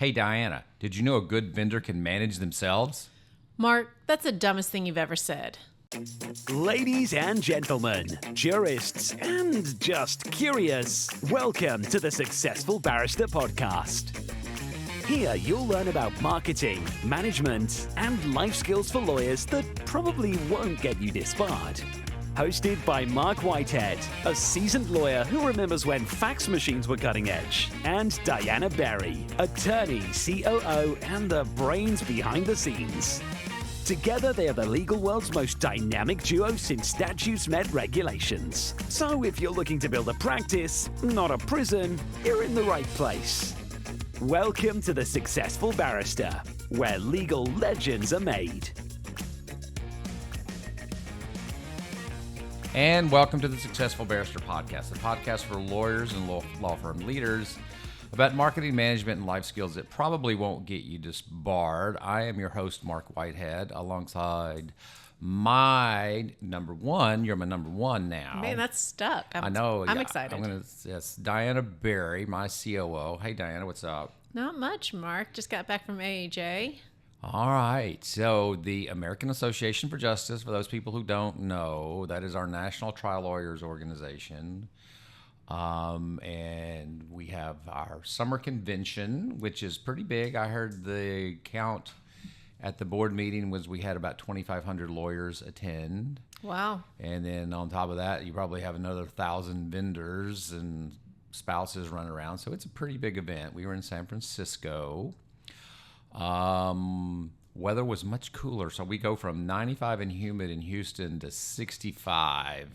Hey, Diana, did you know a good vendor can manage themselves? Mark, that's the dumbest thing you've ever said. Ladies and gentlemen, jurists and just curious, welcome to the Successful Barrister podcast. Here you'll learn about marketing, management, and life skills for lawyers that probably won't get you disbarred. Hosted by Marc Whitehead, a seasoned lawyer who remembers when fax machines were cutting edge, and Diana Berry, attorney, COO, and the brains behind the scenes. Together, they are the legal world's most dynamic duo since statutes met regulations. So if you're looking to build a practice, not a prison, you're in the right place. Welcome to the Successful Barrister, where legal legends are made. And welcome to the Successful Barrister podcast, a podcast for lawyers and law firm leaders about marketing, management, and life skills that probably won't get you disbarred. I am your host, Marc Whitehead, alongside my number one. You're my number one now. Man, that's stuck. I know. I'm excited. Yes, Diana Berry, my COO. Hey, Diana, what's up? Not much, Mark. Just got back from AAJ. All right. So the American Association for Justice, for those people who don't know, that is our national trial lawyers organization. And we have our summer convention, which is pretty big. I heard the count at the board meeting was we had about 2,500 lawyers attend. Wow. And then on top of that, you probably have another 1,000 vendors and spouses run around. So it's a pretty big event. We were in San Francisco. Weather was much cooler. So we go from 95 and humid in Houston to 65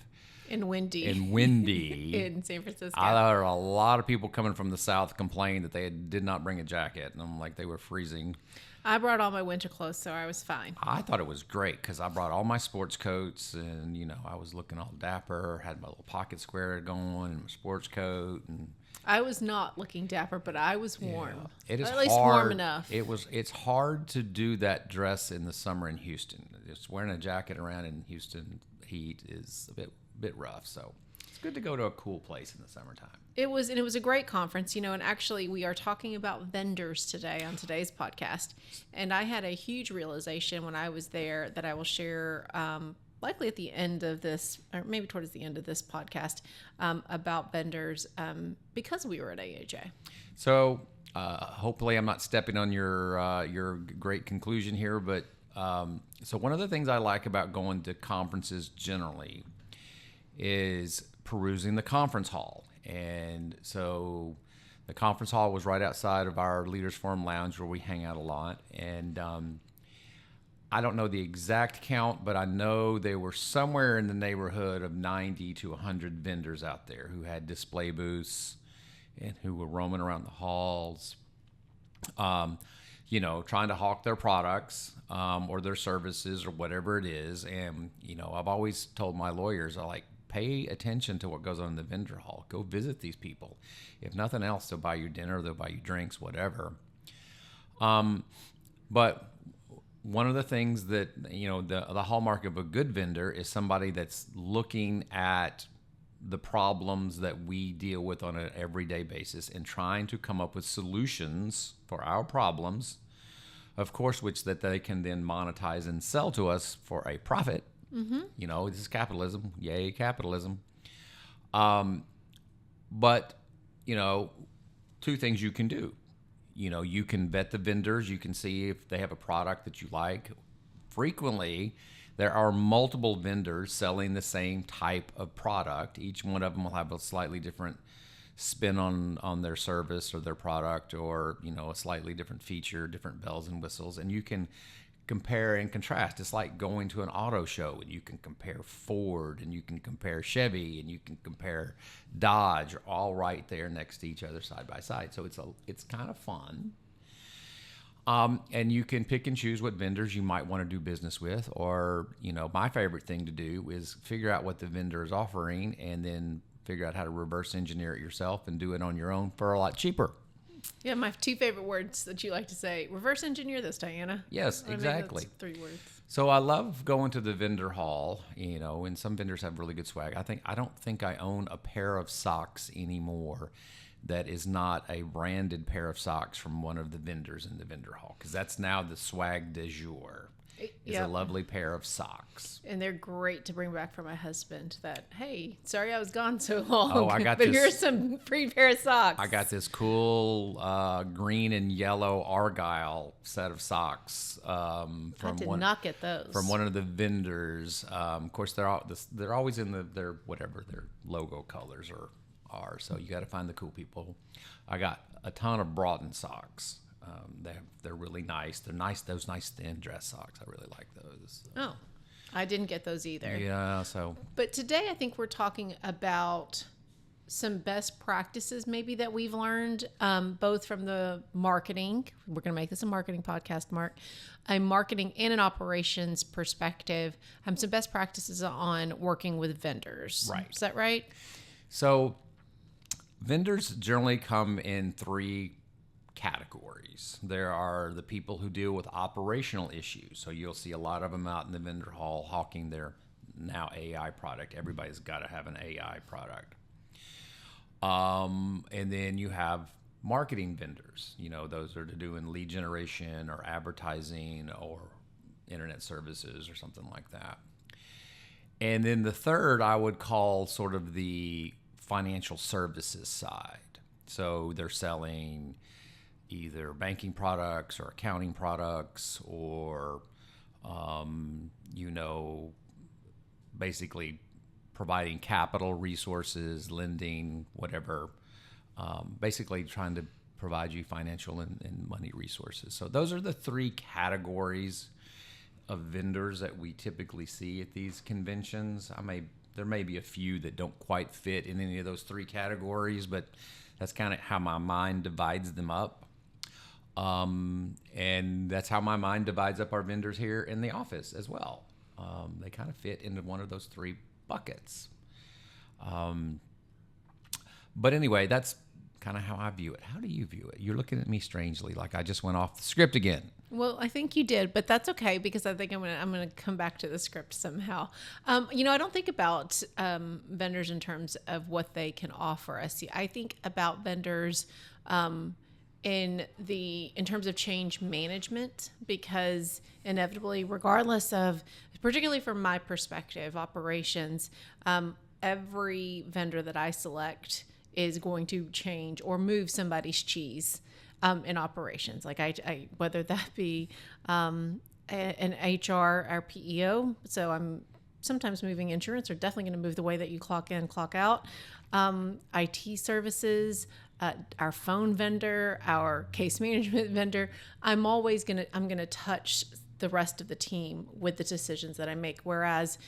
And windy. in San Francisco. I heard a lot of people coming from the South complain that they did not bring a jacket. And I'm like, they were freezing. I brought all my winter clothes, so I was fine. I thought it was great because I brought all my sports coats and, I was looking all dapper, had my little pocket square going and my sports coat. And I was not looking dapper, but I was warm. it is at least hard. warm enough. It's hard to do that dress in the summer in Houston. Just wearing a jacket around in Houston heat is a bit rough. So it's good to go to a cool place in the summertime. It was a great conference, and actually we are talking about vendors today on today's podcast. And I had a huge realization when I was there that I will share likely at the end of this, or maybe towards the end of this podcast, about vendors because we were at AAJ. So hopefully I'm not stepping on your great conclusion here, but so one of the things I like about going to conferences generally is perusing the conference hall. And so the conference hall was right outside of our Leaders Forum Lounge where we hang out a lot. And I don't know the exact count, but I know there were somewhere in the neighborhood of 90 to 100 vendors out there who had display booths and who were roaming around the halls, trying to hawk their products or their services or whatever it is. And, I've always told my lawyers, pay attention to what goes on in the vendor hall. Go visit these people. If nothing else, they'll buy you dinner, they'll buy you drinks, whatever. But one of the things that, the hallmark of a good vendor is somebody that's looking at the problems that we deal with on an everyday basis and trying to come up with solutions for our problems, of course, which that they can then monetize and sell to us for a profit. Mm-hmm. This is capitalism. Yay, capitalism. But, two things you can do. You can vet the vendors. You can see if they have a product that you like. Frequently, there are multiple vendors selling the same type of product. Each one of them will have a slightly different spin on their service or their product, or, a slightly different feature, different bells and whistles. And you can compare and contrast. It's like going to an auto show and you can compare Ford and you can compare Chevy and you can compare Dodge, all right there next to each other side by side. So it's kind of fun. And you can pick and choose what vendors you might want to do business with, or, my favorite thing to do is figure out what the vendor is offering and then figure out how to reverse engineer it yourself and do it on your own for a lot cheaper. Yeah, my two favorite words that you like to say. Reverse engineer this, Diana. Yes, exactly. That's 3 words. So I love going to the vendor hall, and some vendors have really good swag. I don't think I own a pair of socks anymore that is not a branded pair of socks from one of the vendors in the vendor hall, because that's now the swag du jour. Is a lovely pair of socks. And they're great to bring back for my husband that, hey, sorry I was gone so long. Oh, I got but this. Here's some free pair of socks. I got this cool green and yellow Argyle set of socks from not get those. From one of the vendors. Of course, they're always in their whatever their logo colors are. So you got to find the cool people. I got a ton of Broughton socks. They're really nice. They're nice. Those nice thin dress socks. I really like those. Oh, I didn't get those either. Yeah. So. But today I think we're talking about some best practices maybe that we've learned, both from the marketing. We're going to make this a marketing podcast, Mark. A marketing and an operations perspective. Some best practices on working with vendors. Right. Is that right? So, vendors generally come in three categories. There are the people who deal with operational issues. So you'll see a lot of them out in the vendor hall hawking their now AI product. Everybody's got to have an AI product. And then you have marketing vendors. Those are doing lead generation or advertising or internet services or something like that. And then the third I would call sort of the financial services side. So they're selling either banking products or accounting products or, basically providing capital resources, lending, whatever, basically trying to provide you financial and money resources. So those are the three categories of vendors that we typically see at these conventions. There may be a few that don't quite fit in any of those three categories, but that's kind of how my mind divides them up. And that's how my mind divides up our vendors here in the office as well. They kind of fit into one of those three buckets. But anyway, that's kind of how I view it. How do you view it? You're looking at me strangely, like I just went off the script again. Well, I think you did, but that's okay because I think I'm gonna come back to the script somehow. I don't think about vendors in terms of what they can offer us. I think about vendors in terms of change management, because inevitably, regardless of, particularly from my perspective, operations, every vendor that I select is going to change or move somebody's cheese in operations. Like I whether that be an HR or PEO. So I'm sometimes moving insurance, or definitely going to move the way that you clock in, clock out. IT services, our phone vendor, our case management vendor. I'm going to touch the rest of the team with the decisions that I make. Whereas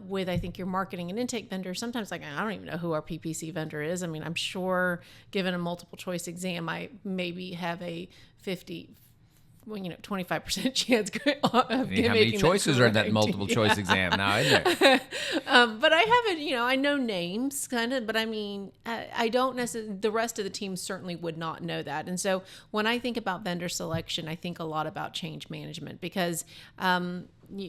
with, I think, your marketing and intake vendor, sometimes I don't even know who our PPC vendor is. I mean, I'm sure given a multiple choice exam, I maybe have a 25% chance of how many choices are in that multiple choice exam now, isn't there? But I haven't, I know names kind of, but I mean, I don't necessarily, the rest of the team certainly would not know that. And so when I think about vendor selection, I think a lot about change management, because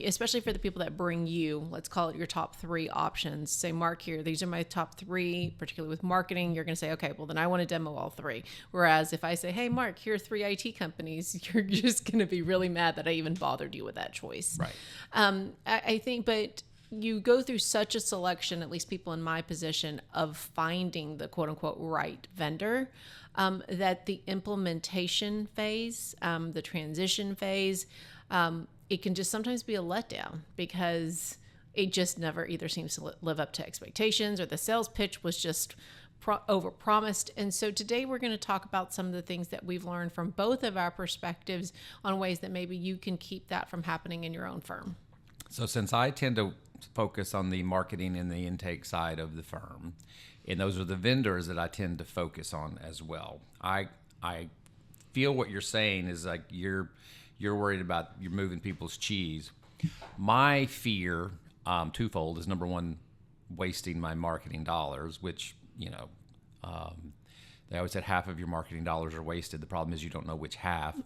especially for the people that bring you, let's call it your top three options. Say, Mark, here, these are my top three, particularly with marketing. You're going to say, okay, well, then I want to demo all three. Whereas if I say, hey, Mark, here are three IT companies, you're just going to be really mad that I even bothered you with that choice. Right. I think, but you go through such a selection, at least people in my position, of finding the quote unquote right vendor, that the implementation phase, the transition phase, it can just sometimes be a letdown, because it just never either seems to live up to expectations, or the sales pitch was just overpromised. And so today we're going to talk about some of the things that we've learned from both of our perspectives on ways that maybe you can keep that from happening in your own firm. So since I tend to focus on the marketing and the intake side of the firm, and those are the vendors that I tend to focus on as well, I feel what you're saying is like you're worried about you're moving people's cheese. My fear, twofold, is number one, wasting my marketing dollars, which, they always said half of your marketing dollars are wasted. The problem is you don't know which half.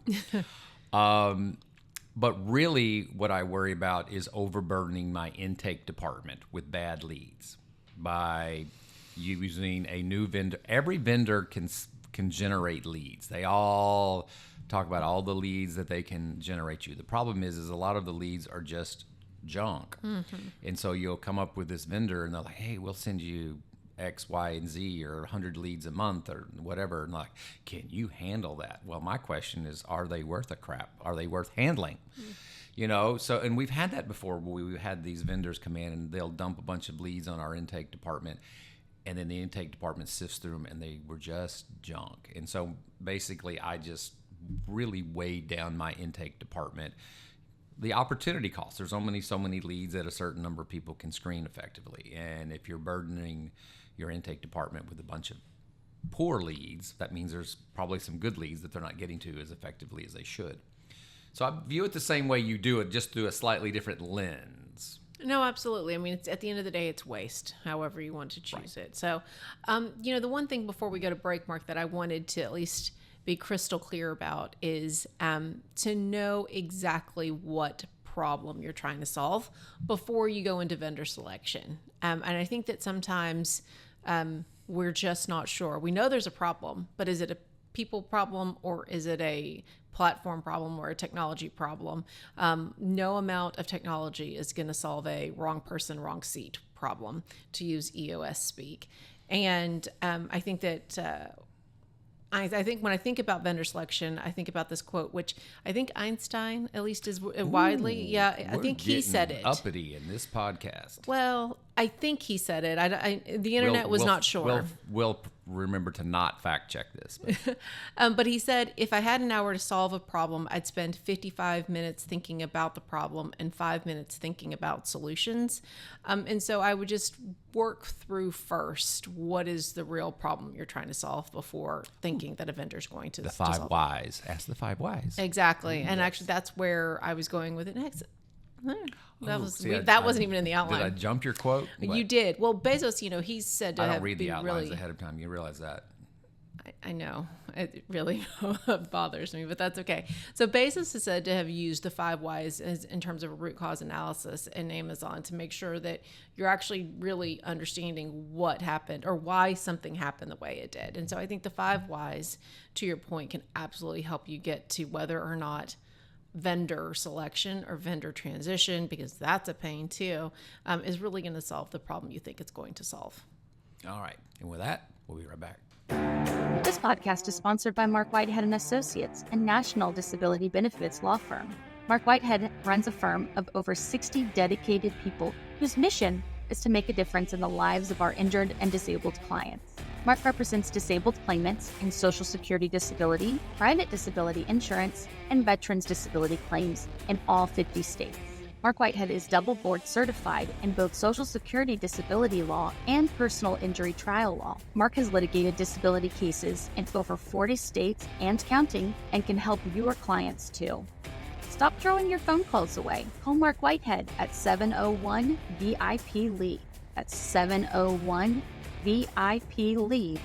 But really what I worry about is overburdening my intake department with bad leads by using a new vendor. Every vendor can generate leads. They all talk about all the leads that they can generate you. The problem is a lot of the leads are just junk. And so you'll come up with this vendor and they're like, hey, we'll send you X, Y, and Z or 100 leads a month or whatever. And like, can you handle that? Well, my question is, are they worth a crap? Are they worth handling? You know, so, and we've had that before where we've had these vendors come in and they'll dump a bunch of leads on our intake department. And then the intake department sifts through them and they were just junk. And so basically I just really weighed down my intake department. The opportunity cost, there's only so many leads that a certain number of people can screen effectively. And if you're burdening your intake department with a bunch of poor leads, that means there's probably some good leads that they're not getting to as effectively as they should. So I view it the same way you do it, just through a slightly different lens. No, absolutely. I mean, it's, at the end of the day, it's waste, however you want to choose it. So, you know, the one thing before we go to break, Mark, that I wanted to at least be crystal clear about is to know exactly what problem you're trying to solve before you go into vendor selection. And I think that sometimes we're just not sure. We know there's a problem, but is it a people problem or is it a platform problem or a technology problem? No amount of technology is going to solve a wrong person, wrong seat problem, to use EOS speak. And I think that I think when I think about vendor selection, I think about this quote, which I think Einstein, at least, is widely. I think he said it. Uppity in this podcast. Well, I think he said it. The internet was not sure. We'll remember to not fact check this. But he said, if I had an hour to solve a problem, I'd spend 55 minutes thinking about the problem and 5 minutes thinking about solutions. And so I would just work through first what is the real problem you're trying to solve before thinking that a vendor's going to The 5 whys. Ask the 5 whys. Exactly. And actually, that's where I was going with it next. That wasn't even in the outline. Did I jump your quote? You did. Well, Bezos, you know, he's said to I don't have read the be outlines really, ahead of time. You realize that? I know. It really bothers me, but that's okay. So Bezos is said to have used the 5 whys in terms of a root cause analysis in Amazon to make sure that you're actually really understanding what happened or why something happened the way it did. And so I think the 5 whys, to your point, can absolutely help you get to whether or not vendor selection or vendor transition, because that's a pain too, is really going to solve the problem you think it's going to solve. All right. And with that, we'll be right back. This podcast is sponsored by Marc Whitehead Associates, a national disability benefits law firm. Marc Whitehead runs a firm of over 60 dedicated people whose mission is to make a difference in the lives of our injured and disabled clients. Marc represents disabled claimants in Social Security disability, private disability insurance, and veterans disability claims in all 50 states. Marc Whitehead is double board certified in both Social Security disability law and personal injury trial law. Marc has litigated disability cases in over 40 states and counting and can help your clients too. Stop throwing your phone calls away. Call Marc Whitehead at 701-VIP-LEAD. That's 701-VIP-LEAD.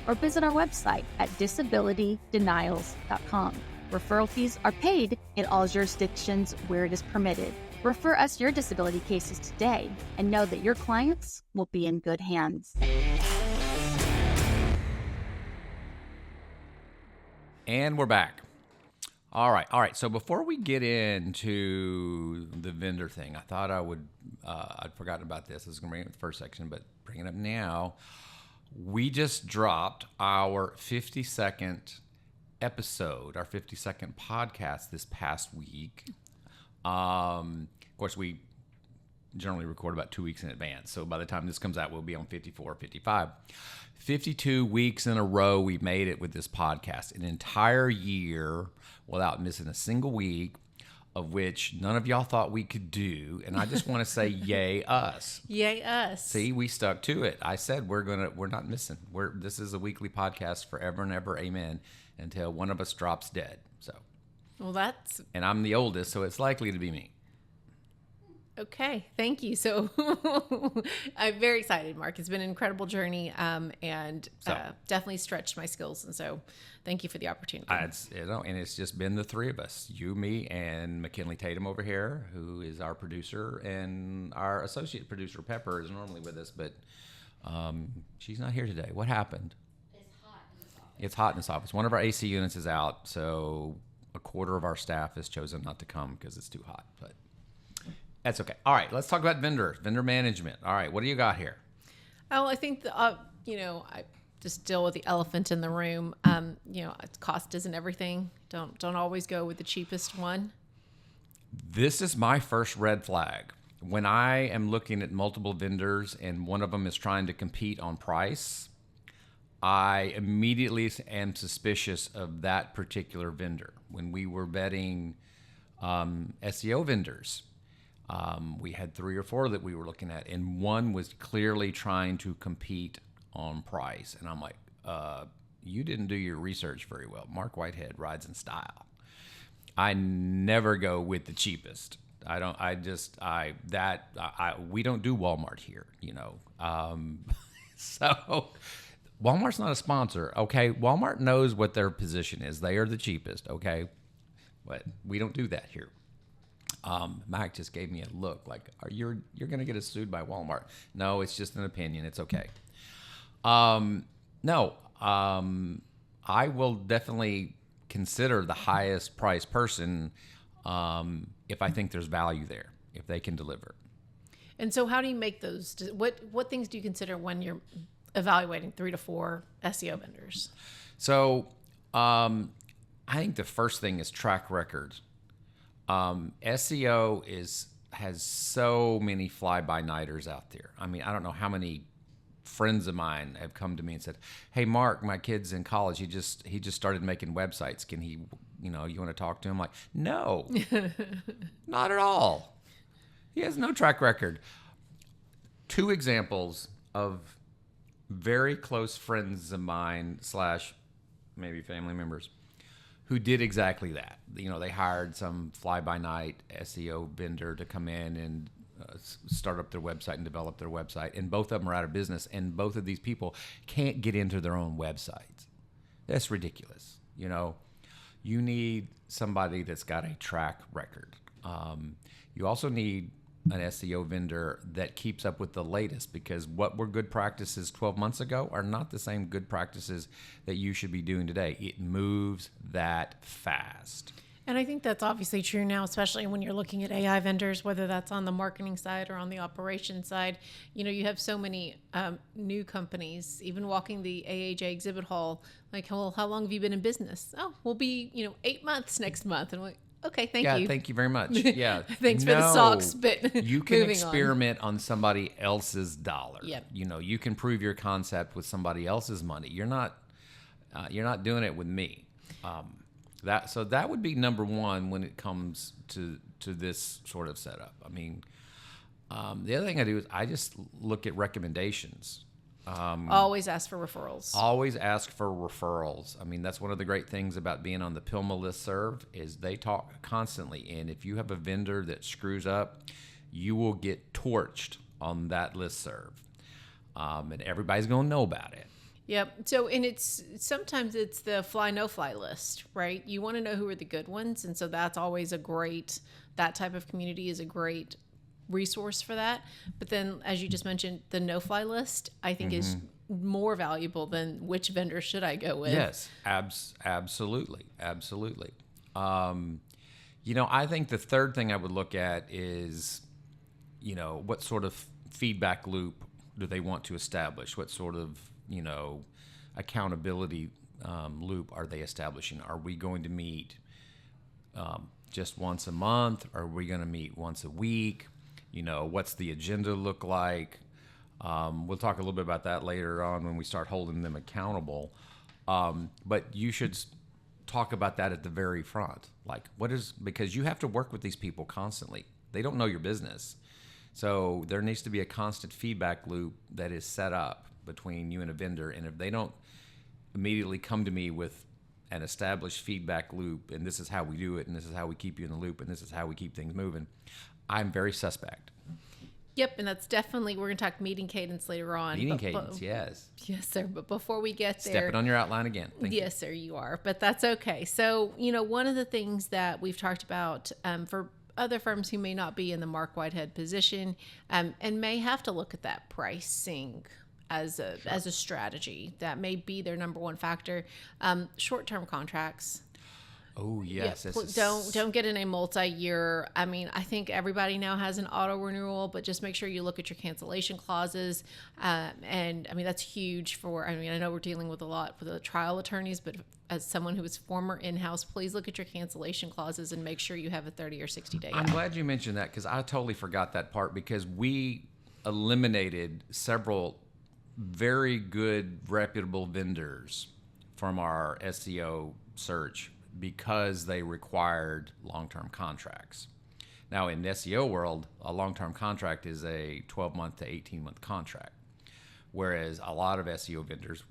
Or visit our website at disabilitydenials.com. Referral fees are paid in all jurisdictions where it is permitted. Refer us your disability cases today and know that your clients will be in good hands. And we're back. All right. So before we get into the vendor thing, I thought I would, I'd forgotten about this. I was going to bring it up the first section, but bringing it up now. We just dropped our 52nd episode, our 52nd podcast this past week. Of course, we generally record about 2 weeks in advance. So by the time this comes out, we'll be on 54, 55. 52 weeks in a row, we made it with this podcast. An entire year without missing a single week, of which none of y'all thought we could do. And I just want to say, yay us. Yay us. See, we stuck to it. I said we're not missing. This is a weekly podcast forever and ever, amen, until one of us drops dead. So. Well, that's... And I'm the oldest, so it's likely to be me. Okay, thank you. So I'm very excited, Mark. It's been an incredible journey, and definitely stretched my skills. And so thank you for the opportunity. And it's just been the three of us, you, me, and McKinley Tatum over here, who is our producer, and our associate producer, Pepper, is normally with us, but She's not here today. What happened? It's hot in this office. One of our AC units is out, so a quarter of our staff has chosen not to come because it's too hot. But that's okay. All right, let's talk about vendor management. All right, what do you got here? Oh, I think I just deal with the elephant in the room. Cost isn't everything. Don't always go with the cheapest one. This is my first red flag. When I am looking at multiple vendors and one of them is trying to compete on price, I immediately am suspicious of that particular vendor. When we were vetting SEO vendors, we had 3 or 4 that we were looking at, and one was clearly trying to compete on price. And I'm like, you didn't do your research very well. Marc Whitehead rides in style. I never go with the cheapest. We don't do Walmart here, so Walmart's not a sponsor, okay? Walmart knows what their position is. They are the cheapest, okay? But we don't do that here. Mike just gave me a look like, you're going to get us sued by Walmart. No, it's just an opinion. It's okay. I will definitely consider the highest price person if I think there's value there, if they can deliver. And so how do you make those? What things do you consider when you're evaluating 3 to 4 SEO vendors? So I think the first thing is track record. SEO has so many fly-by-nighters out there. I mean, I don't know how many friends of mine have come to me and said, "Hey, Mark, my kid's in college. He just started making websites. Can he, you want to talk to him?" Like, no, not at all. He has no track record. 2 examples of very close friends of mine / maybe family members who did exactly that. They hired some fly-by-night SEO vendor to come in and start up their website and develop their website, and both of them are out of business, and both of these people can't get into their own websites. That's ridiculous. You need somebody that's got a track record. You also need an SEO vendor that keeps up with the latest, because what were good practices 12 months ago are not the same good practices that you should be doing today. It moves that fast. And I think that's obviously true now, especially when you're looking at AI vendors, whether that's on the marketing side or on the operations side. You have so many new companies, even walking the AAJ exhibit hall, like, well, how long have you been in business? Oh, we'll be, 8 months next month. And I'm like, okay, thank you. Yeah, thank you very much. Yeah. Thanks for the socks, but you can experiment on somebody else's dollar. Yep. You can prove your concept with somebody else's money. You're not doing it with me. That would be number one when it comes to this sort of setup. I mean, the other thing I do is I just look at recommendations. Always ask for referrals. Always ask for referrals. I mean, that's one of the great things about being on the PILMA listserv is they talk constantly. And if you have a vendor that screws up, you will get torched on that listserv. And everybody's going to know about it. Yep. So, and sometimes it's the fly, no fly list, right? You want to know who are the good ones. And so that's always that type of community is a great resource for that. But then, as you just mentioned, the no fly list, I think is more valuable than which vendor should I go with. Yes, absolutely. Absolutely. I think the third thing I would look at is, what sort of feedback loop do they want to establish? What sort of accountability loop are they establishing? Are we going to meet just once a month? Are we going to meet once a week? What's the agenda look like? We'll talk a little bit about that later on when we start holding them accountable. But you should talk about that at the very front. Like, because you have to work with these people constantly. They don't know your business. So there needs to be a constant feedback loop that is set up between you and a vendor. And if they don't immediately come to me with an established feedback loop, and this is how we do it, and this is how we keep you in the loop, and this is how we keep things moving, I'm very suspect. Yep, and that's definitely, we're going to talk meeting cadence later on. Meeting cadence, yes. Yes, sir. But before we get there. Stepping on your outline again. Thank you. Yes, sir, you are. But that's okay. So, one of the things that we've talked about for other firms who may not be in the Marc Whitehead position and may have to look at that pricing as a strategy. That may be their number one factor. Short-term contracts. Oh yes, Don't get in a multi-year. I mean, I think everybody now has an auto renewal, but just make sure you look at your cancellation clauses. And I mean, that's huge for. I mean, I know we're dealing with a lot for the trial attorneys, but as someone who is former in-house, please look at your cancellation clauses and make sure you have a 30 or 60 day. I'm glad you mentioned that because I totally forgot that part because we eliminated several very good, reputable vendors from our SEO search because they required long-term contracts. Now, in the SEO world, a long-term contract is a 12-month to 18-month contract, whereas a lot of SEO vendors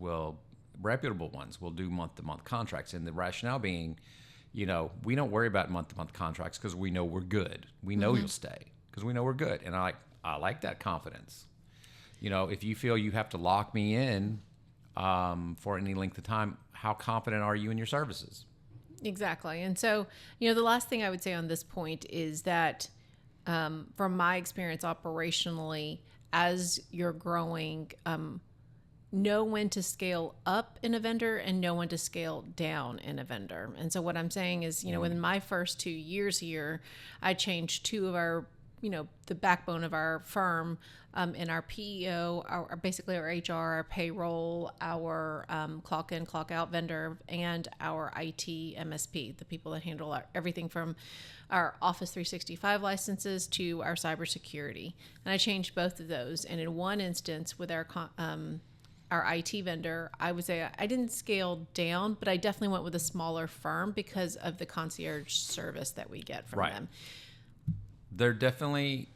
reputable ones will do month-to-month contracts. And the rationale being, we don't worry about month-to-month contracts because we know we're good. We know you'll stay because we know we're good. And I like that confidence. If you feel you have to lock me in for any length of time, how confident are you in your services? Exactly. And so, the last thing I would say on this point is that from my experience operationally, as you're growing, know when to scale up in a vendor and know when to scale down in a vendor. And so what I'm saying is, within my first 2 years here, I changed two of our, the backbone of our firm in our PEO, basically our HR, our payroll, our clock in, clock out vendor, and our IT MSP, the people that handle everything from our Office 365 licenses to our cybersecurity. And I changed both of those. And in one instance with our IT vendor, I would say I didn't scale down, but I definitely went with a smaller firm because of the concierge service that we get from them. They're definitely,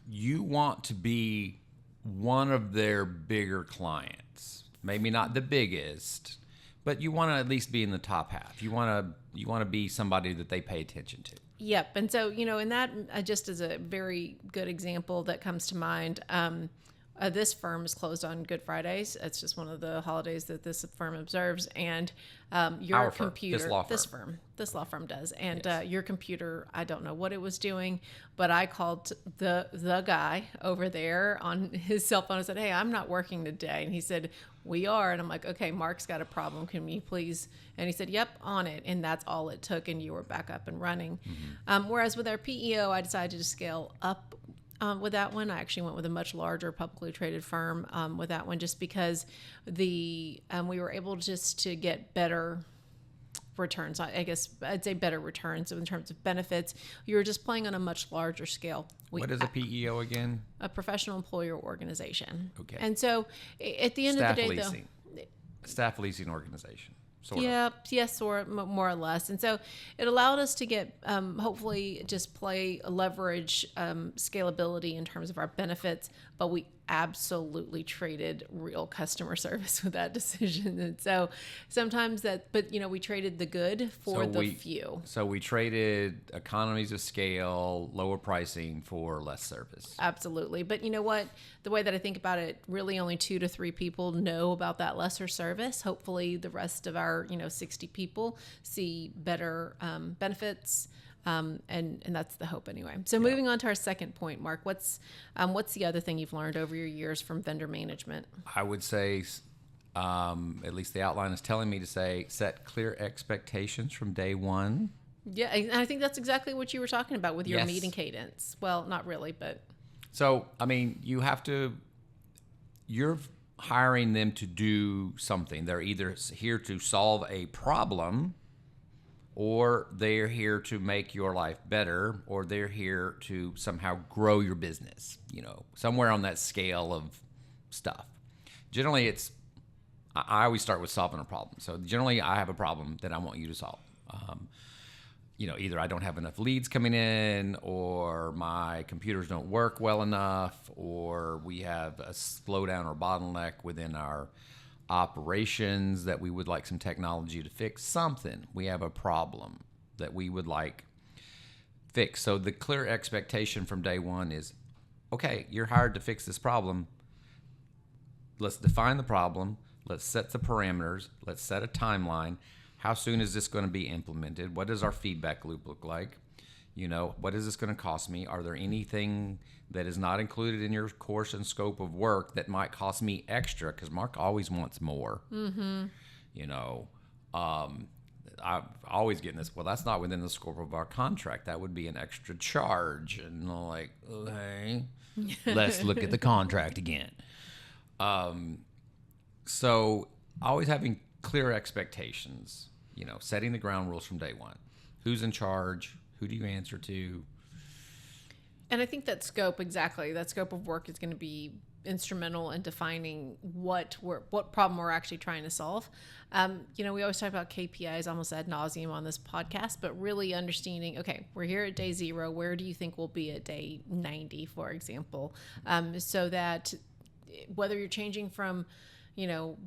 you want to be one of their bigger clients. Maybe not the biggest, but you want to at least be in the top half. You want to be somebody that they pay attention to. Yep. And so, and that just as a very good example that comes to mind, this firm is closed on Good Fridays. It's just one of the holidays that this firm observes. And your computer, this law firm does. And yes. Your computer, I don't know what it was doing, but I called the guy over there on his cell phone and said, "Hey, I'm not working today." And he said, "We are." And I'm like, "Okay, Mark's got a problem. Can you please?" And he said, "Yep, on it." And that's all it took. And you were back up and running. Mm-hmm. Whereas with our PEO, I decided to scale up. With that one, I actually went with a much larger publicly traded firm with that one, just because we were able just to get better returns. I guess I'd say better returns in terms of benefits. You were just playing on a much larger scale. What is a PEO again? A professional employer organization. Okay. And so at the end of the day, staff leasing organization. Yeah, yes, or more or less. And so it allowed us to get, hopefully, just leverage scalability in terms of our benefits, but we absolutely traded real customer service with that decision. And so sometimes we traded the good for the few. So we traded economies of scale, lower pricing for less service. Absolutely. But you know what? The way that I think about it, really only 2 to 3 people know about that lesser service. Hopefully the rest of our, 60 people see better benefits. And that's the hope anyway. So moving on to our second point, Mark, what's the other thing you've learned over your years from vendor management? I would say, at least the outline is telling me to say, set clear expectations from day one. Yeah, and I think that's exactly what you were talking about with your meeting cadence. Well, not really, but. So, I mean, you're hiring them to do something. They're either here to solve a problem, or they're here to make your life better, or they're here to somehow grow your business, somewhere on that scale of stuff. Generally, I always start with solving a problem. So generally, I have a problem that I want you to solve. Either I don't have enough leads coming in, or my computers don't work well enough, or we have a slowdown or bottleneck within our operations that we would like some technology to fix. Something. We have a problem that we would like fixed. So the clear expectation from day one is, okay, you're hired to fix this problem. Let's define the problem. Let's set the parameters. Let's set a timeline. How soon is this going to be implemented? What does our feedback loop look like? You know, what is this going to cost me? Are there anything that is not included in your course and scope of work that might cost me extra? Because Mark always wants more. Mm-hmm. You know, I'm always getting this. Well, that's not within the scope of our contract. That would be an extra charge. And I'm like, okay, let's look at the contract again. So always having clear expectations, you know, setting the ground rules from day one. Who's in charge? Who do you answer to? And I think that scope of work is going to be instrumental in defining what problem we're actually trying to solve. You know, we always talk about KPIs almost ad nauseum on this podcast, but really understanding, okay, we're here at day 0. Where do you think we'll be at day 90, for example? So that whether you're changing from, you know,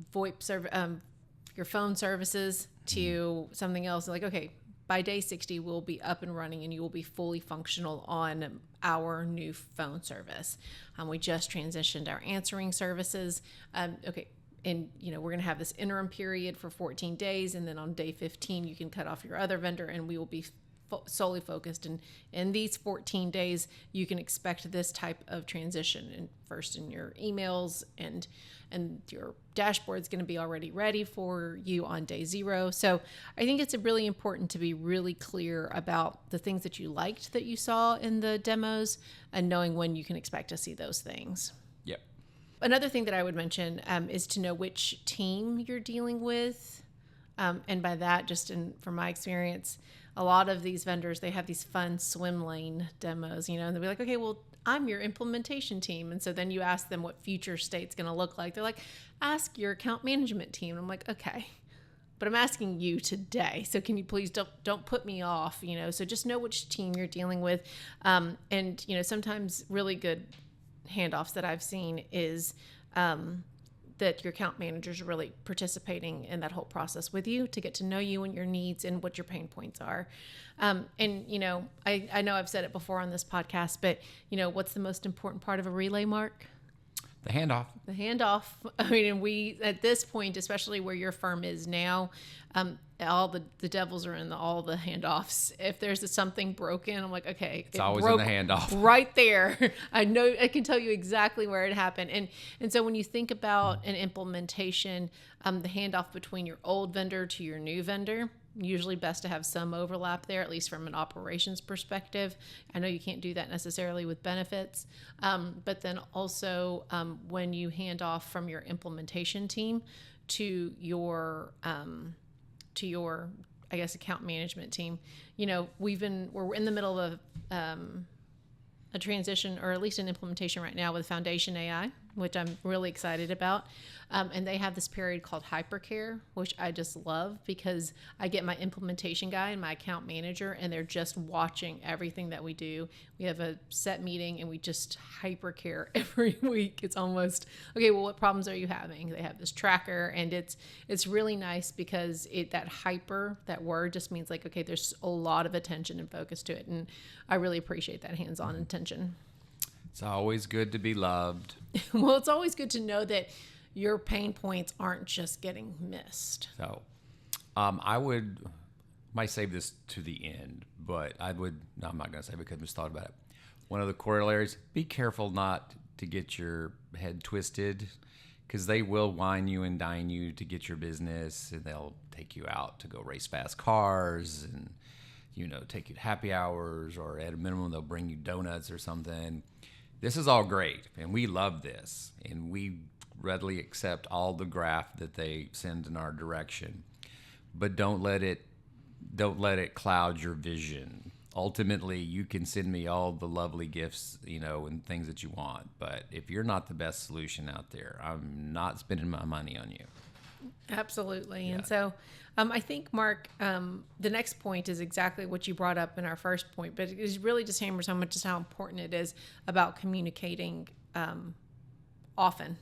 your phone services to something else, like, okay, by day 60, we'll be up and running and you will be fully functional on our new phone service. We just transitioned our answering services. Okay. And, you know, we're going to have this interim period for 14 days. And then on day 15, you can cut off your other vendor and we will be solely focused. And in these 14 days, you can expect this type of transition. And first in your emails and your dashboard is going to be already ready for you on day 0. So I think it's really important to be really clear about the things that you liked that you saw in the demos and knowing when you can expect to see those things. Yep. Another thing that I would mention is to know which team you're dealing with. And by that, from my experience, a lot of these vendors, they have these fun swim lane demos, you know, and they'll be like, okay, well, I'm your implementation team. And so then you ask them what future state's going to look like. They're like, ask your account management team. And I'm like, okay, but I'm asking you today. So can you please don't put me off, you know, so just know which team you're dealing with. And, you know, sometimes really good handoffs that I've seen is that your account managers are really participating in that whole process with you to get to know you and your needs and what your pain points are. And, you know, I know I've said it before on this podcast, but, you know, what's the most important part of a relay, Mark? The handoff. The handoff. I mean, and we, at this point, especially where your firm is now, all the devils are in all the handoffs. If there's something broken, I'm like, okay, it's always in the handoff. Right there. I know, I can tell you exactly where it happened. And so when you think about an implementation, the handoff between your old vendor to your new vendor, usually best to have some overlap there, at least from an operations perspective. I know you can't do that necessarily with benefits, but then also when you hand off from your implementation team to your I guess account management team, you know, we're in the middle of a transition, or at least an implementation right now with Foundation AI, which I'm really excited about. And they have this period called hypercare, which I just love because I get my implementation guy and my account manager, and they're just watching everything that we do. We have a set meeting and we just hypercare every week. It's almost, okay, well, what problems are you having? They have this tracker, and it's really nice because that word just means like, okay, there's a lot of attention and focus to it. And I really appreciate that hands-on attention. It's always good to be loved. Well, it's always good to know that your pain points aren't just getting missed. So might save this to the end, but I'm not going to say because I just thought about it. One of the corollaries, be careful not to get your head twisted, because they will wine you and dine you to get your business, and they'll take you out to go race fast cars and, you know, take you to happy hours, or at a minimum, they'll bring you donuts or something. This is all great, and we love this, and we readily accept all the graft that they send in our direction. But don't let it cloud your vision. Ultimately, you can send me all the lovely gifts, you know, and things that you want. But if you're not the best solution out there, I'm not spending my money on you. Absolutely. Yeah. And so I think, Mark, the next point is exactly what you brought up in our first point, but it really just hammers home just how important it is about communicating often,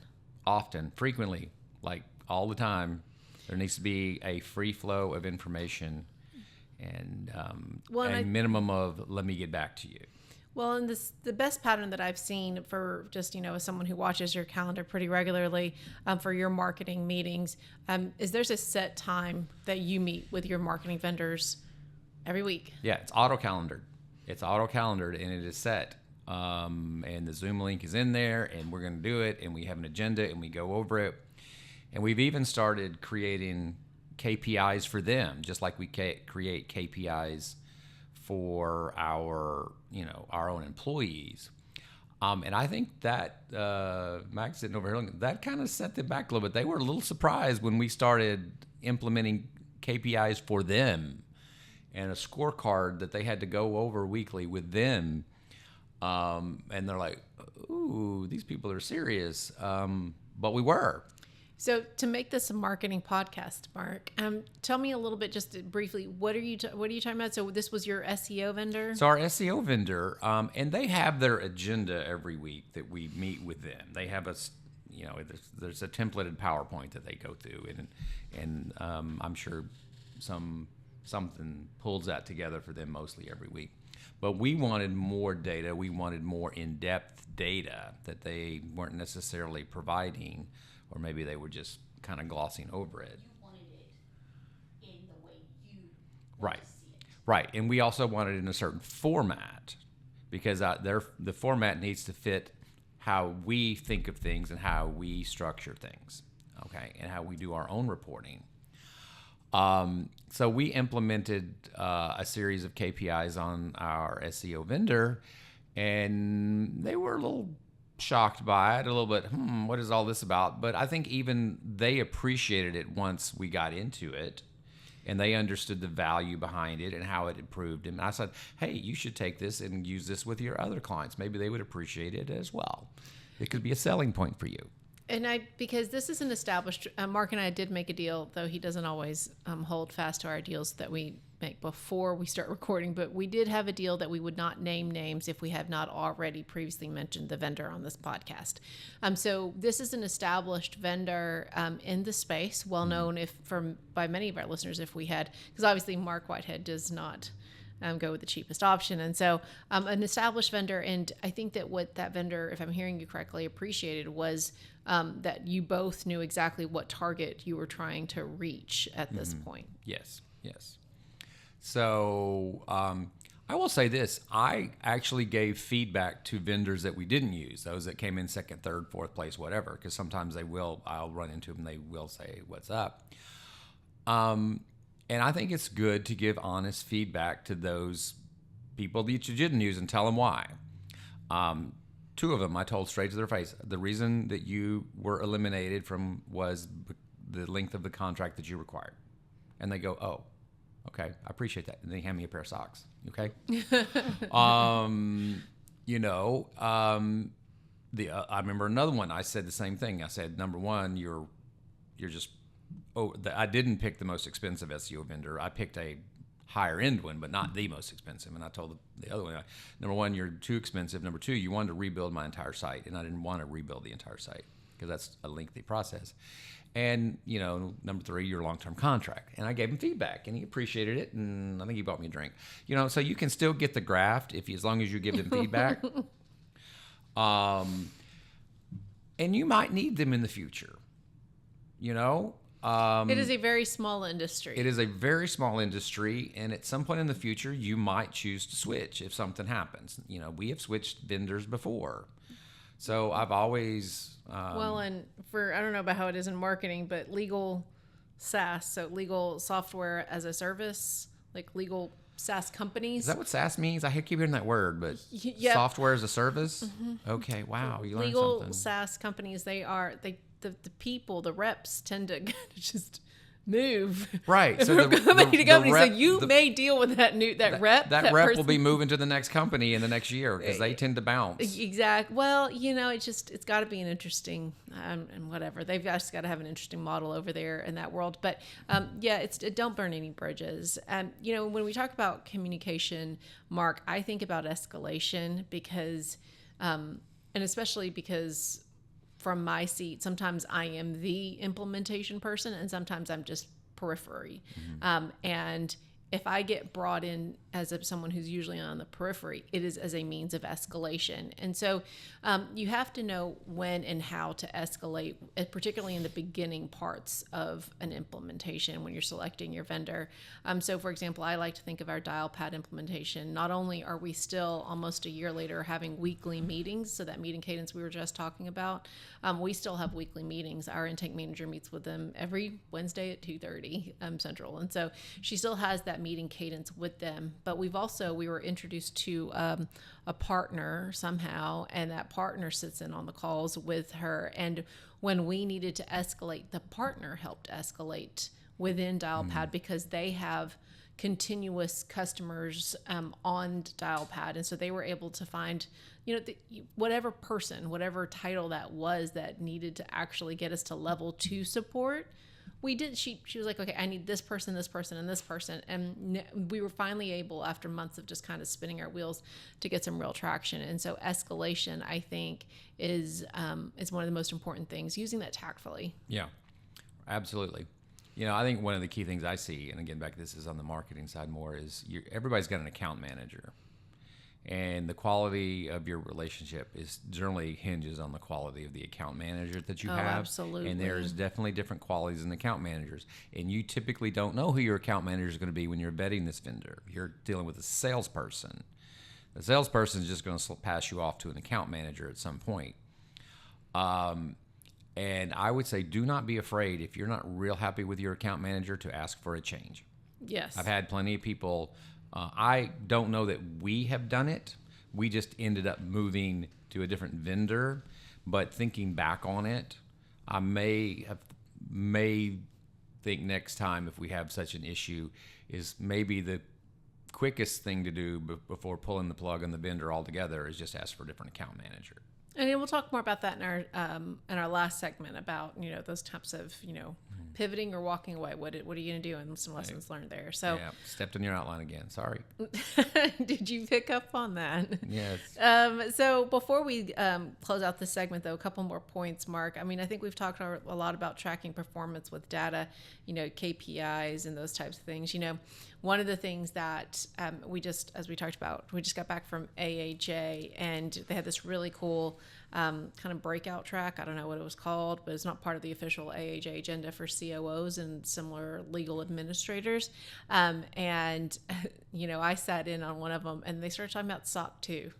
frequently, like all the time. There needs to be a free flow of information and a minimum of, let me get back to you. Well, and the best pattern that I've seen for just, you know, as someone who watches your calendar pretty regularly for your marketing meetings, is there's a set time that you meet with your marketing vendors every week. Yeah, it's auto-calendared. It's auto-calendared, and it is set. And the Zoom link is in there, and we're going to do it, and we have an agenda, and we go over it. And we've even started creating KPIs for them, just like we create KPIs for our own employees. And I think that Mac's sitting over here, that kind of set them back a little bit. They were a little surprised when we started implementing KPIs for them and a scorecard that they had to go over weekly with them. And they're like, ooh, these people are serious. But we were. So to make this a marketing podcast, Marc, tell me a little bit, just briefly, what are you talking about? So this was your SEO vendor? So our SEO vendor, and they have their agenda every week that we meet with them. They have there's a templated PowerPoint that they go through, and I'm sure something pulls that together for them mostly every week. But we wanted more data. We wanted more in-depth data that they weren't necessarily providing, or maybe they were just kind of glossing over it. You wanted it in the way you Right. to see it. Right. And we also wanted it in a certain format, because the format needs to fit how we think of things and how we structure things, okay, and how we do our own reporting. So we implemented a series of KPIs on our SEO vendor, and they were a little shocked by it, a little bit, what is all this about? But I think even they appreciated it once we got into it, and they understood the value behind it and how it improved them. And I said, hey, you should take this and use this with your other clients. Maybe they would appreciate it as well. It could be a selling point for you. And because this is an established, Marc and I did make a deal, though he doesn't always hold fast to our deals that we make before we start recording, but we did have a deal that we would not name names if we have not already previously mentioned the vendor on this podcast. So this is an established vendor in the space, well known by many of our listeners. If we had, because obviously Marc Whitehead does not go with the cheapest option. And so an established vendor, and I think that what that vendor, if I'm hearing you correctly, appreciated was that you both knew exactly what target you were trying to reach at this point. Yes. So I will say this. I actually gave feedback to vendors that we didn't use, those that came in second, third, fourth place, whatever, because sometimes I'll run into them and they will say, what's up? And I think it's good to give honest feedback to those people that you didn't use and tell them why. Two of them I told straight to their face, the reason that you were eliminated from was the length of the contract that you required. And they go, oh, okay, I appreciate that. And they hand me a pair of socks, okay? I remember another one, I said the same thing. I said, number one, you're just, I didn't pick the most expensive SEO vendor. I picked a higher end one, but not the most expensive. And I told the other one, number one, you're too expensive. Number two, you wanted to rebuild my entire site, and I didn't want to rebuild the entire site because that's a lengthy process. And, number three, your long-term contract. And I gave him feedback, and he appreciated it, and I think he bought me a drink. So you can still get the graft as long as you give them feedback. And you might need them in the future, It is a very small industry. It is a very small industry, and at some point in the future, you might choose to switch if something happens. We have switched vendors before. So I've always... and I don't know about how it is in marketing, but legal SaaS, so legal software as a service, like legal SaaS companies. Is that what SaaS means? I keep hearing that word, but Yep. Software as a service? Mm-hmm. Okay, wow, you learned legal something. SaaS companies, the people, the reps tend to just move. Right. So from company to company. So you may deal with that rep. That rep will person. be moving to the next company in the next year because they tend to bounce. Exactly. Well, it's got to be an interesting, and whatever. They've just got to have an interesting model over there in that world. But don't burn any bridges. And, when we talk about communication, Marc, I think about escalation because, and especially because from my seat, sometimes I am the implementation person and sometimes I'm just periphery. Mm-hmm. And if I get brought in as someone who's usually on the periphery, it is as a means of escalation. And so you have to know when and how to escalate, particularly in the beginning parts of an implementation when you're selecting your vendor. So for example, I like to think of our dial pad implementation. Not only are we still almost a year later having weekly meetings, so that meeting cadence we were just talking about, we still have weekly meetings. Our intake manager meets with them every Wednesday at 2:30 Central. And so she still has that meeting cadence with them. But we were introduced to a partner somehow, and that partner sits in on the calls with her. And when we needed to escalate, the partner helped escalate within Dialpad because they have continuous customers on Dialpad. And so they were able to find, whatever person, whatever title that was that needed to actually get us to level 2 support. We did. She was like, okay, I need this person, and this person. And we were finally able, after months of just kind of spinning our wheels, to get some real traction. And so escalation, I think, is one of the most important things, using that tactfully. Yeah, absolutely. I think one of the key things I see, and again, this is on the marketing side more, is everybody's got an account manager. And the quality of your relationship generally hinges on the quality of the account manager that you have. Absolutely. And there's definitely different qualities in account managers. And you typically don't know who your account manager is going to be when you're vetting this vendor. You're dealing with a salesperson. The salesperson is just going to pass you off to an account manager at some point. And I would say, do not be afraid, if you're not real happy with your account manager, to ask for a change. Yes. I've had plenty of people. I don't know that we have done it. We just ended up moving to a different vendor. But thinking back on it, I may think next time, if we have such an issue, is maybe the quickest thing to do before pulling the plug on the vendor altogether is just ask for a different account manager. And we'll talk more about that in our last segment about those types of pivoting or walking away. What are you going to do, and some lessons learned there. So yeah, stepped in your outline again. Sorry. Did you pick up on that? Yes. So before we close out this segment, though, a couple more points, Mark. I mean, I think we've talked a lot about tracking performance with data, KPIs and those types of things. One of the things that as we talked about, we just got back from AAJ, and they had this really cool kind of breakout track. I don't know what it was called, but it's not part of the official AAJ agenda for COOs and similar legal administrators. And I sat in on one of them, and they started talking about SOC 2.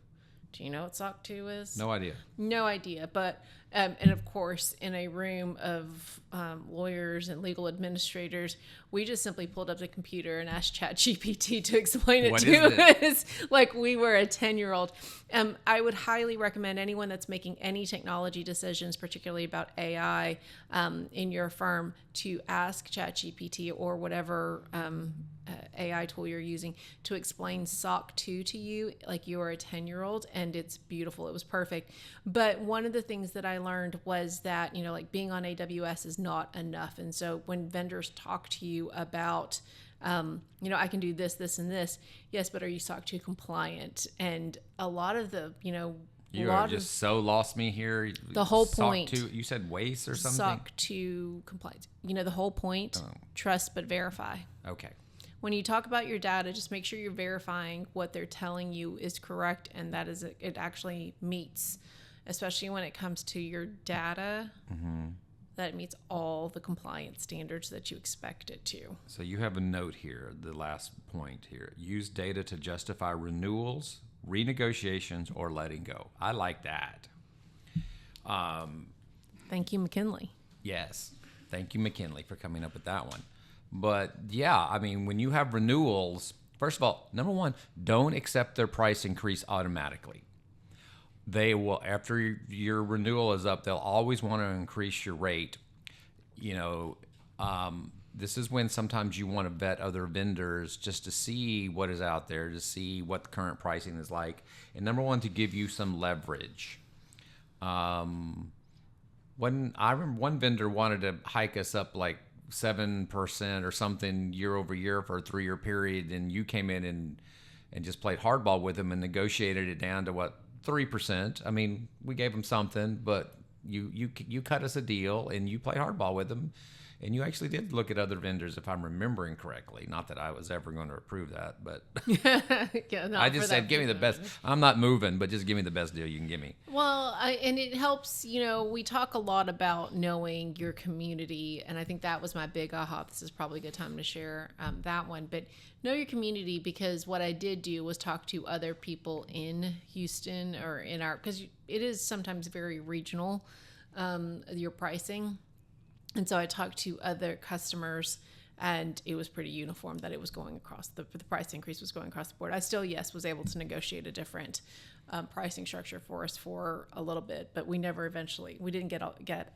Do you know what SOC 2 is? No idea. No idea. But, and of course, in a room of lawyers and legal administrators, we just simply pulled up the computer and asked ChatGPT to explain it to us like we were a 10-year-old. I would highly recommend anyone that's making any technology decisions, particularly about AI in your firm, to ask ChatGPT or whatever AI tool you're using to explain SOC 2 to you like you're a 10-year-old, and it's beautiful. It was perfect. But one of the things that I learned was that, like being on AWS is not enough. And so when vendors talk to you about, I can do this, this, and this, yes, but are you SOC 2 compliant? And a lot of the, You are just so lost me here. The whole SOC point. 2, you said WACE or something? SOC 2 compliance. The whole point, trust but verify. Okay. When you talk about your data, just make sure you're verifying what they're telling you is correct, and that is it actually meets, especially when it comes to your data, that it meets all the compliance standards that you expect it to. So you have a note here, the last point here. Use data to justify renewals, renegotiations, or letting go. I like that. Thank you, McKinley. Yes. Thank you, McKinley, for coming up with that one. But yeah, I mean, when you have renewals, first of all, number one, don't accept their price increase automatically. They will, after your renewal is up, they'll always want to increase your rate. This is when sometimes you want to vet other vendors just to see what is out there, to see what the current pricing is like. And number one, to give you some leverage. When I remember one vendor wanted to hike us up like 7% or something year over year for a 3-year period, and you came in and just played hardball with them and negotiated it down to 3%. I mean, we gave them something, but you cut us a deal and you played hardball with them, And you actually did look at other vendors, if I'm remembering correctly. Not that I was ever going to approve that, but I just said, give me the best. I'm not moving, but just give me the best deal you can give me. Well, and it helps, we talk a lot about knowing your community. And I think that was my big aha. This is probably a good time to share that one. But know your community, because what I did do was talk to other people in Houston or because it is sometimes very regional, your pricing. And so I talked to other customers, and it was pretty uniform that it was going across the price increase was going across the board. I still, was able to negotiate a different pricing structure for us for a little bit, but we didn't get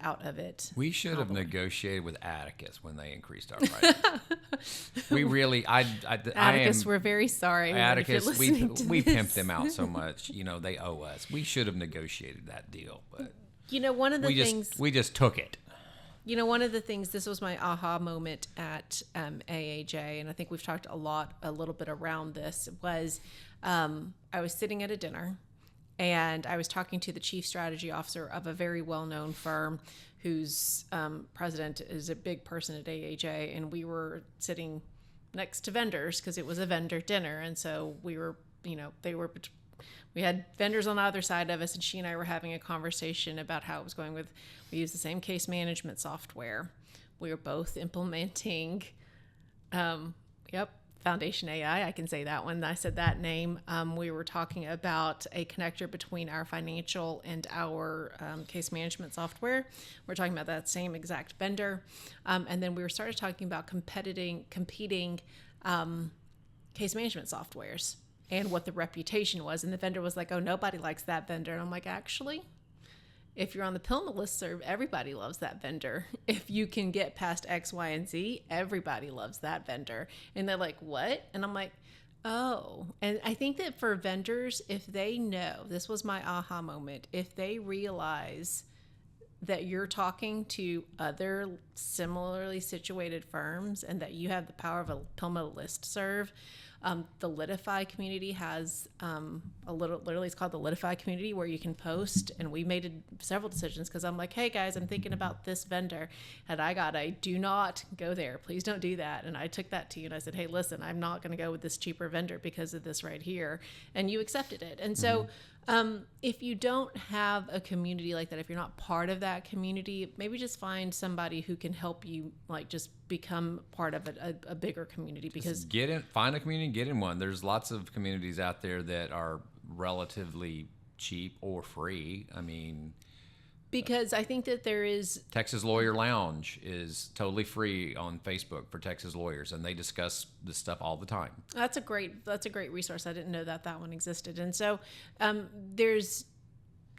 out of it. We should have negotiated with Atticus when they increased our price. We really, Atticus, we're very sorry. Atticus, we pimped them out so much. They owe us. We should have negotiated that deal, but one of the things we just took it. One of the things, this was my aha moment at AAJ, and I think we've talked a little bit around this, was I was sitting at a dinner, and I was talking to the chief strategy officer of a very well-known firm whose president is a big person at AAJ, and we were sitting next to vendors because it was a vendor dinner, and so we were, we had vendors on the other side of us, and she and I were having a conversation about how it was going we use the same case management software. We were both implementing, Foundation AI. I can say that one. I said that name. We were talking about a connector between our financial and our case management software. We're talking about that same exact vendor. And then we started talking about competing case management softwares and what the reputation was. And the vendor was like, oh, nobody likes that vendor. And I'm like, actually, if you're on the Pillman listserv, everybody loves that vendor. If you can get past X, Y, and Z, everybody loves that vendor. And they're like, what? And I'm like, oh. And I think that for vendors, if they know, this was my aha moment, if they realize that you're talking to other similarly situated firms and that you have the power of a Pillman listserv, the Litify community has literally it's called the Litify community, where you can post, and we made several decisions because I'm like, hey guys, I'm thinking about this vendor, and I got a do not go there, please don't do that. And I took that to you and I said, hey, listen, I'm not going to go with this cheaper vendor because of this right here, and you accepted it. And so if you don't have a community like that, if you're not part of that community, maybe just find somebody who can help you, like, just become part of a bigger community. Because find a community, get in one. There's lots of communities out there that are relatively cheap or free. I mean, because I think that there is Texas Lawyer Lounge is totally free on Facebook for Texas lawyers, and they discuss this stuff all the time. That's a great resource. I didn't know that one existed. And so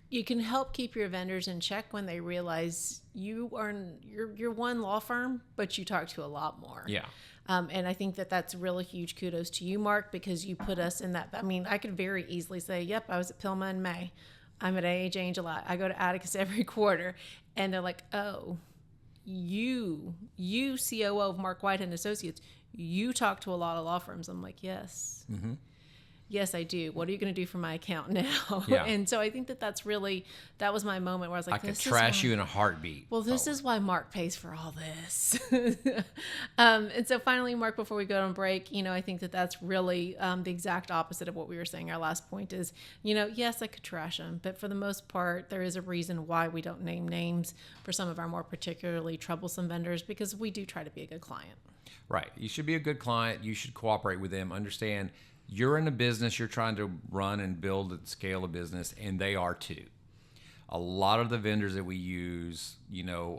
you can help keep your vendors in check when they realize you're one law firm, but you talk to a lot more. Yeah. And I think that that's really huge kudos to you, Marc, because you put us in that. I mean, I could very easily say, yep, I was at Pillman in May. I'm at AAJ in July. I go to Atticus every quarter. And they're like, oh, you COO of Marc Whitehead Associates, you talk to a lot of law firms. I'm like, yes. Mm-hmm. Yes, I do. What are you going to do for my account now? Yeah. And so I think that was my moment where I was like, I could trash you in a heartbeat. Well, this is why Marc pays for all this. And so finally, Marc, before we go on break, I think that's really the exact opposite of what we were saying. Our last point is, yes, I could trash them, but for the most part, there is a reason why we don't name names for some of our more particularly troublesome vendors, because we do try to be a good client. Right. You should be a good client. You should cooperate with them. Understand you're in a business, you're trying to run and build and scale a business, and they are too. A lot of the vendors that we use,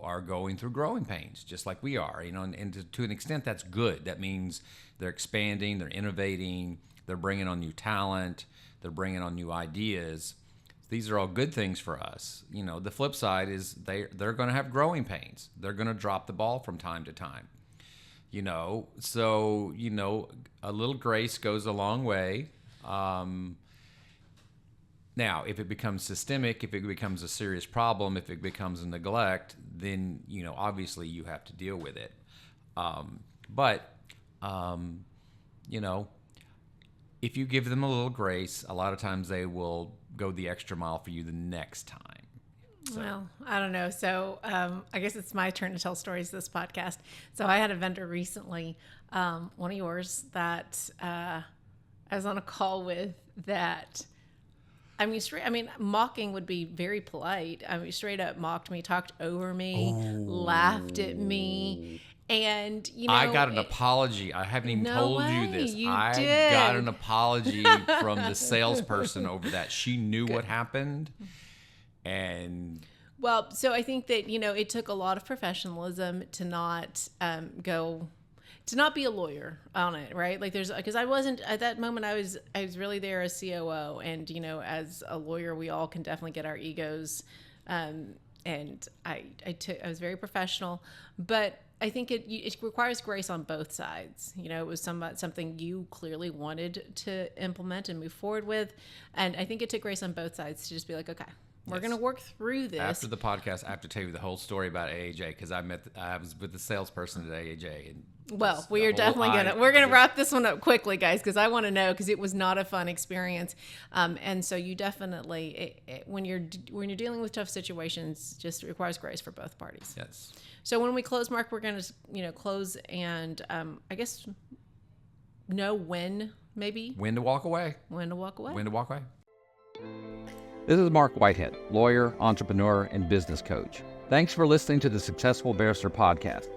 are going through growing pains, just like we are, and to an extent that's good. That means they're expanding, they're innovating, they're bringing on new talent, they're bringing on new ideas. These are all good things for us. The flip side is they're going to have growing pains. They're going to drop the ball from time to time. So, a little grace goes a long way. Now, if it becomes systemic, if it becomes a serious problem, if it becomes a neglect, then, obviously you have to deal with it. If you give them a little grace, a lot of times they will go the extra mile for you the next time. Well, I don't know. So I guess it's my turn to tell stories this podcast. So I had a vendor recently, one of yours, that I was on a call with that. I mean, mocking would be very polite. I mean, straight up mocked me, talked over me, laughed at me. And, I got an apology. I haven't even No told you way, this. you I did. got an apology from the salesperson over that. She knew what happened. And Well, so I think that, it took a lot of professionalism to not to not be a lawyer on it, right? Like because I wasn't at that moment. I was really there as COO, and as a lawyer, we all can definitely get our egos, and I was very professional, but I think it requires grace on both sides. It was something you clearly wanted to implement and move forward with, and I think it took grace on both sides to just be like, okay, we're going to work through this. after the podcast, I have to tell you the whole story about AAJ, because I was with the salesperson at AAJ. And Well, we're gonna wrap this one up quickly, guys, because I want to know, because it was not a fun experience, and so you definitely when you're dealing with tough situations, just requires grace for both parties. Yes. So when we close, Mark, we're gonna close and I guess know when When to walk away. when to walk away. When to walk away. This is Marc Whitehead, lawyer, entrepreneur, and business coach. Thanks for listening to the Successful Barrister podcast.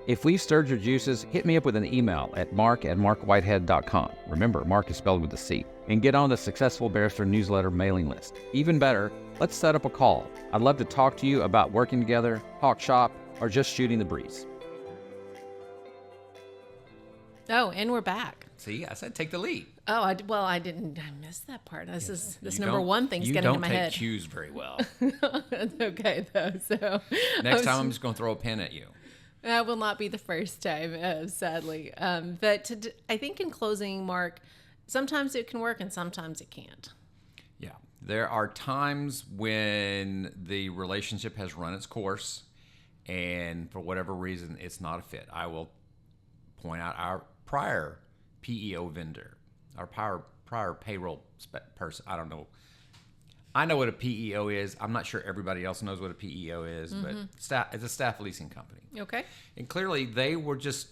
If we've stirred your juices, hit me up with an email at mark@markwhitehead.com. Remember, Mark is spelled with a C. And get on the Successful Barrister newsletter mailing list. Even better, let's set up a call. I'd love to talk to you about working together, talk shop, or just shooting the breeze. Oh, and we're back. See, I said take the lead. Oh, I didn't. I missed that part. This You number don't- one thing's getting in my You don't head. take cues very well. It's okay though. So Next time, I'm just going to throw a pin at you. that will not be the first time, sadly. But I think in closing, Mark, sometimes it can work and sometimes it can't. Yeah. There are times when the relationship has run its course, and for whatever reason, it's not a fit. I will point out our prior PEO vendor, our prior payroll person. I don't know. I know what a PEO is. I'm not sure everybody else knows what a PEO is, but it's a staff leasing company. Okay. And clearly, they were just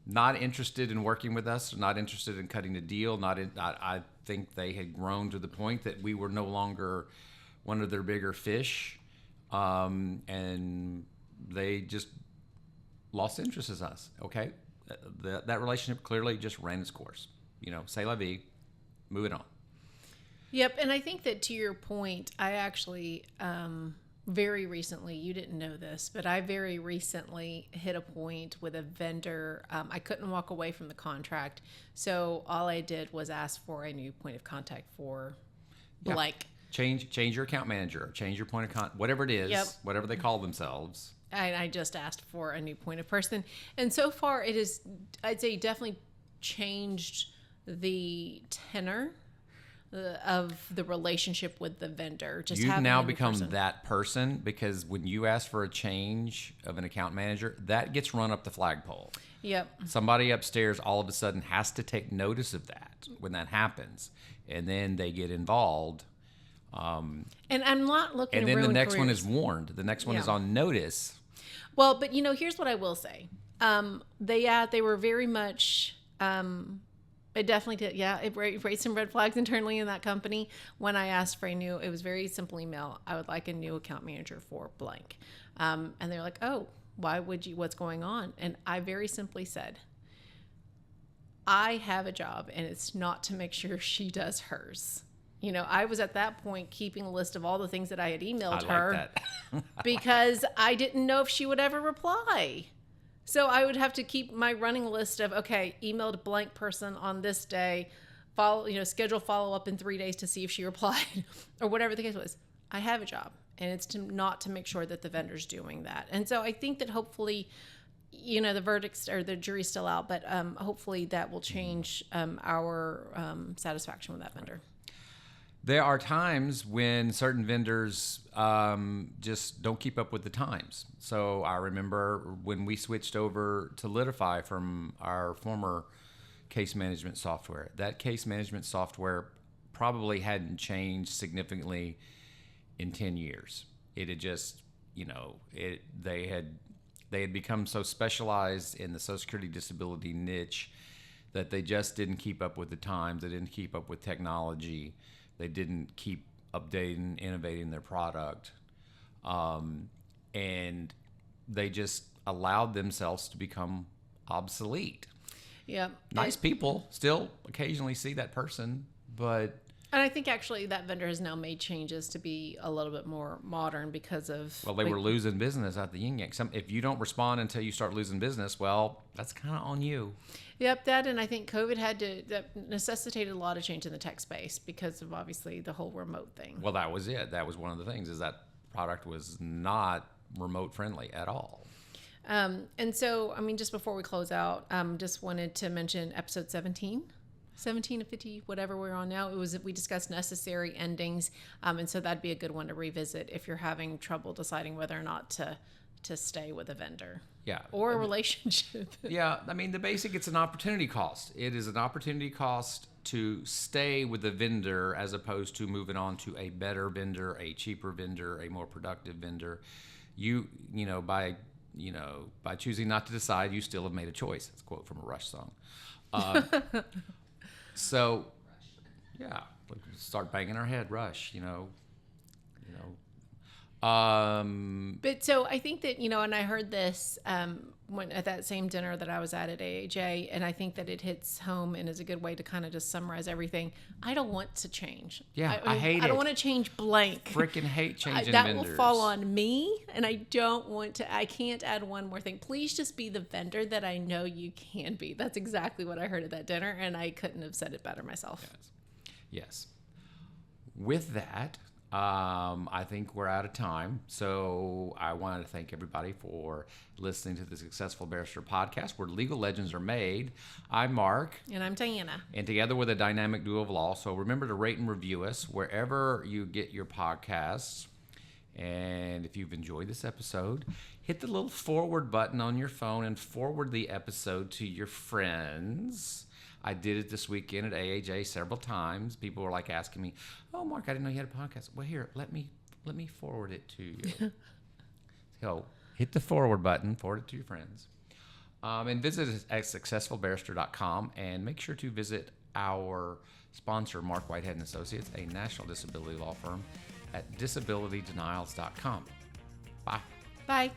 not interested in working with us, not interested in cutting the deal. I think they had grown to the point that we were no longer one of their bigger fish, and they just lost interest in us. Okay, that relationship clearly just ran its course. C'est la vie, moving on. Yep. And I think that to your point, I actually very recently, you didn't know this, but I very recently hit a point with a vendor. I couldn't walk away from the contract. So all I did was ask for a new point of contact for blank. Change your account manager, change your point of contact, whatever it is, Yep. whatever they call themselves. I just asked for a new point of person. And so far it is, I'd say, definitely changed the tenor of the relationship with the vendor. Just You've having now a new become person. that person, because when you ask for a change of an account manager, that gets run up the flagpole. Yep. Somebody upstairs all of a sudden has to take notice of that when that happens, and then they get involved. And I'm not looking And to then the ruin next one careers. is warned. The next one is Yeah. on notice. Well, but here's what I will say. They were very much. It definitely did. Yeah, it raised some red flags internally in that company when I asked for it was very simple email. I would like a new account manager for blank. And they're like, oh, why would you? What's going on? And I very simply said, I have a job, and it's not to make sure she does hers. I was at that point keeping a list of all the things that I had emailed I her like that. because I didn't know if she would ever reply. So I would have to keep my running list of, okay, emailed blank person on this day, schedule follow up in 3 days to see if she replied or whatever the case was. I have a job, and it's not to make sure that the vendor's doing that. And so I think that hopefully, the verdicts or the jury's still out, but hopefully that will change our satisfaction with that vendor. There are times when certain vendors just don't keep up with the times. So I remember when we switched over to Litify from our former case management software. That case management software probably hadn't changed significantly in 10 years. It had just, they had become so specialized in the Social Security disability niche that they just didn't keep up with the times. They didn't keep up with technology. They didn't keep updating, innovating their product. And they just allowed themselves to become obsolete. Yeah. Nice people still occasionally see that person, but... And I think actually that vendor has now made changes to be a little bit more modern because of... Well, they were losing business at the yin yang. If you don't respond until you start losing business, well, that's kind of on you. Yep, and I think COVID that necessitated a lot of change in the tech space because of obviously the whole remote thing. Well, that was it. That was one of the things, is that product was not remote friendly at all. And so, I mean, just before we close out, just wanted to mention episode 17 of 50, whatever we're on now. We discussed necessary endings. And so that'd be a good one to revisit if you're having trouble deciding whether or not to stay with a vendor. Yeah. Or a relationship. Yeah. I mean, it's an opportunity cost. It is an opportunity cost to stay with a vendor as opposed to moving on to a better vendor, a cheaper vendor, a more productive vendor. By choosing not to decide, you still have made a choice. That's a quote from a Rush song. So, yeah, start banging our head, Rush. But so I think that, and I heard this when at that same dinner that I was at AAJ, and I think that it hits home and is a good way to kind of just summarize everything. I don't want to change. Yeah, I hate it. I don't want to change blank. Freaking hate changing that vendors. Will fall on me, and I don't want to. I can't add one more thing. Please just be the vendor that I know you can be. That's exactly what I heard at that dinner, and I couldn't have said it better myself. Yes. With that, I think we're out of time. So I wanted to thank everybody for listening to the Successful Barrister podcast, where legal legends are made. I'm Mark. And I'm Diana. And together with a dynamic duo of law. So remember to rate and review us wherever you get your podcasts. And if you've enjoyed this episode, hit the little forward button on your phone and forward the episode to your friends. I did it this weekend at AAJ several times. People were like asking me, "Oh, Mark, I didn't know you had a podcast." Well, here, let me forward it to you. So hit the forward button, forward it to your friends, and visit us at successfulbarrister.com, and make sure to visit our sponsor, Marc Whitehead Associates, a national disability law firm, at disabilitydenials.com. Bye. Bye.